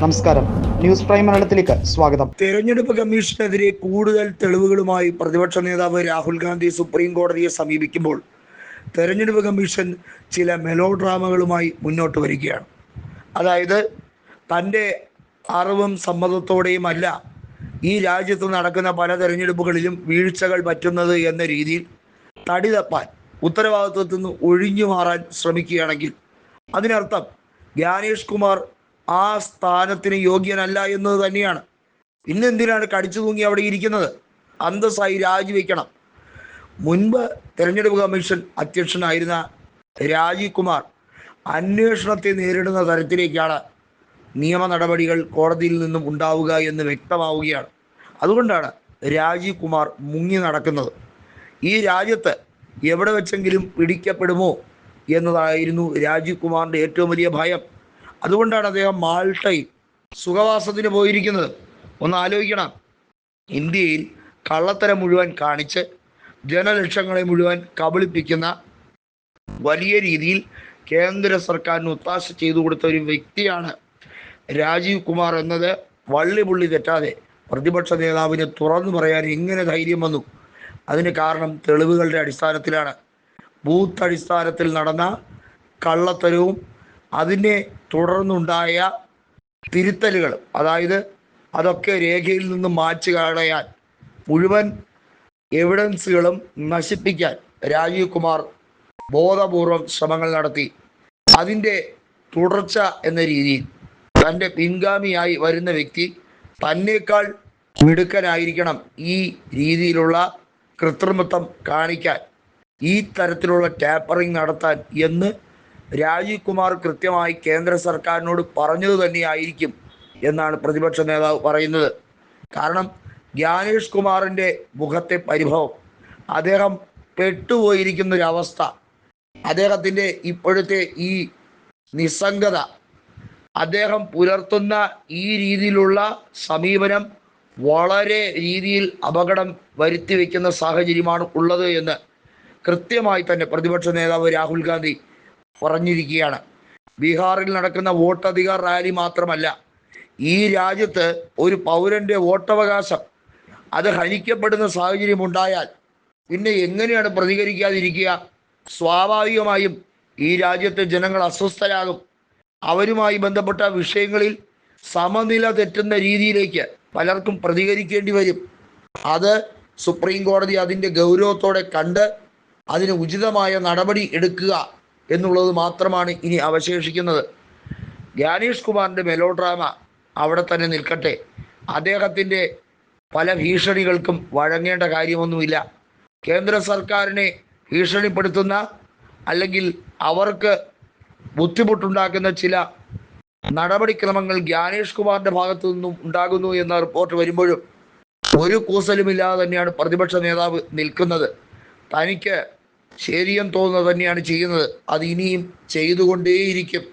നമസ്കാരം, news prime മലയാളത്തിലേക്ക് സ്വാഗതം. തെരഞ്ഞെടുപ്പ് കമ്മീഷനെതിരെ കൂടുതൽ തെളിവുകളുമായി പ്രതിപക്ഷ നേതാവ് രാഹുൽ ഗാന്ധി സുപ്രീം കോടതിയെ സമീപിക്കുമ്പോൾ തെരഞ്ഞെടുപ്പ് കമ്മീഷൻ ചില മെലോഡ്രാമകളുമായി മുന്നോട്ട് വരികയാണ്. അതായത് തൻ്റെ അറിവും സമ്മതത്തോടെയും അല്ല ഈ രാജ്യത്ത് നടക്കുന്ന പല തെരഞ്ഞെടുപ്പുകളിലും വീഴ്ചകൾ പറ്റുന്നത് എന്ന രീതിയിൽ തടി തപ്പാൻ, ഉത്തരവാദിത്വത്തിൽ നിന്ന് ഒഴിഞ്ഞു മാറാൻ ശ്രമിക്കുകയാണെങ്കിൽ അതിനർത്ഥം ജ്ഞാനേഷ് കുമാർ ആ സ്ഥാനത്തിന് യോഗ്യനല്ല എന്നത് തന്നെയാണ്. പിന്നെന്തിനാണ് കടിച്ചു തൂങ്ങി അവിടെ ഇരിക്കുന്നത്? അന്തസ്സായി രാജിവെക്കണം. മുൻപ് തെരഞ്ഞെടുപ്പ് കമ്മീഷൻ അധ്യക്ഷനായിരുന്ന രാജീവ് കുമാർ അന്വേഷണത്തെ നേരിടുന്ന തരത്തിലേക്കാണ് നിയമ നടപടികൾ കോടതിയിൽ നിന്നും ഉണ്ടാവുക എന്ന് വ്യക്തമാവുകയാണ്. അതുകൊണ്ടാണ് രാജീവ് കുമാർ മുങ്ങി നടക്കുന്നത്. ഈ രാജ്യത്ത് എവിടെ വെച്ചെങ്കിലും പിടിക്കപ്പെടുമോ എന്നതായിരുന്നു രാജീവ് കുമാറിൻ്റെ ഏറ്റവും വലിയ ഭയം. അതുകൊണ്ടാണ് അദ്ദേഹം മാൾട്ടയിൽ സുഖവാസത്തിന് പോയിരിക്കുന്നത്. ഒന്ന് ആലോചിക്കണം, ഇന്ത്യയിൽ കള്ളത്തരം മുഴുവൻ കാണിച്ച് ജനലക്ഷങ്ങളെ മുഴുവൻ കബളിപ്പിക്കുന്ന വലിയ രീതിയിൽ കേന്ദ്ര സർക്കാരിന് ഒത്താശ ചെയ്തു കൊടുത്ത ഒരു വ്യക്തിയാണ് രാജീവ് കുമാർ എന്നത് വള്ളിപുള്ളി തെറ്റാതെ പ്രതിപക്ഷ നേതാവിന് തുറന്നു പറയാൻ എങ്ങനെ ധൈര്യം വന്നു? അതിന് കാരണം തെളിവുകളുടെ അടിസ്ഥാനത്തിലാണ്. ബൂത്ത് അടിസ്ഥാനത്തിൽ നടന്ന കള്ളത്തരവും അതിനെ തുടർന്നുണ്ടായ തിരുത്തലുകളും, അതായത് അതൊക്കെ രേഖയിൽ നിന്നും മായ്ച്ചു കളയാൻ, മുഴുവൻ എവിഡൻസുകളും നശിപ്പിക്കാൻ രാജീവ് കുമാർ ബോധപൂർവം ശ്രമങ്ങൾ നടത്തി. അതിൻ്റെ തുടർച്ച എന്ന രീതിയിൽ തൻ്റെ പിൻഗാമിയായി വരുന്ന വ്യക്തി തന്നേക്കാൾ മിടുക്കനായിരിക്കണം ഈ രീതിയിലുള്ള കൃത്രിമത്വം കാണിക്കാൻ, ഈ തരത്തിലുള്ള ടാപ്പറിംഗ് നടത്താൻ എന്ന് രാജീവ് കുമാർ കൃത്യമായി കേന്ദ്ര സർക്കാരിനോട് പറഞ്ഞത് തന്നെയായിരിക്കും എന്നാണ് പ്രതിപക്ഷ നേതാവ് പറയുന്നത്. കാരണം ജ്ഞാനേഷ് കുമാറിൻ്റെ മുഖത്തെ പരിഭവം, അദ്ദേഹം പെട്ടുപോയിരിക്കുന്നൊരവസ്ഥ, അദ്ദേഹത്തിൻ്റെ ഇപ്പോഴത്തെ ഈ നിസ്സംഗത, അദ്ദേഹം പുലർത്തുന്ന ഈ രീതിയിലുള്ള സമീപനം വളരെ രീതിയിൽ അപകടം വരുത്തി വയ്ക്കുന്ന സാഹചര്യമാണ് ഉള്ളത് എന്ന് കൃത്യമായി തന്നെ പ്രതിപക്ഷ നേതാവ് രാഹുൽ ഗാന്ധി പറഞ്ഞിരിക്കുകയാണ്. ബീഹാറിൽ നടക്കുന്ന വോട്ടധികാർ റാലി മാത്രമല്ല, ഈ രാജ്യത്ത് ഒരു പൗരൻ്റെ വോട്ടവകാശം അത് ഹനിക്കപ്പെടുന്ന സാഹചര്യം ഉണ്ടായാൽ പിന്നെ എങ്ങനെയാണ് പ്രതികരിക്കാതിരിക്കുക? സ്വാഭാവികമായും ഈ രാജ്യത്തെ ജനങ്ങൾ അസ്വസ്ഥരാകും. അവരുമായി ബന്ധപ്പെട്ട വിഷയങ്ങളിൽ സമനില തെറ്റുന്ന രീതിയിലേക്ക് പലർക്കും പ്രതികരിക്കേണ്ടി വരും. അത് സുപ്രീം കോടതി അതിൻ്റെ ഗൗരവത്തോടെ കണ്ട് അതിന് ഉചിതമായ നടപടി എടുക്കുക എന്നുള്ളത് മാത്രമാണ് ഇനി അവശേഷിക്കുന്നത്. ജ്ഞാനേഷ് കുമാറിൻ്റെ മെലോഡ്രാമ അവിടെ തന്നെ നിൽക്കട്ടെ. അദ്ദേഹത്തിൻ്റെ പല ഭീഷണികൾക്കും വഴങ്ങേണ്ട കാര്യമൊന്നുമില്ല. കേന്ദ്ര സർക്കാരിനെ ഭീഷണിപ്പെടുത്തുന്ന അല്ലെങ്കിൽ അവർക്ക് ബുദ്ധിമുട്ടുണ്ടാക്കുന്ന ചില നടപടിക്രമങ്ങൾ ജ്ഞാനേഷ് കുമാറിൻ്റെ ഭാഗത്തു നിന്നും ഉണ്ടാകുന്നു എന്ന റിപ്പോർട്ട് വരുമ്പോഴും ഒരു കൂസലുമില്ലാതെ തന്നെയാണ് പ്രതിപക്ഷ നേതാവ് നിൽക്കുന്നത്. തനിക്ക് ശരിയെന്ന് തോന്നുന്നത് തന്നെയാണ് ചെയ്യുന്നത്. അത് ഇനിയും ചെയ്തുകൊണ്ടേയിരിക്കും.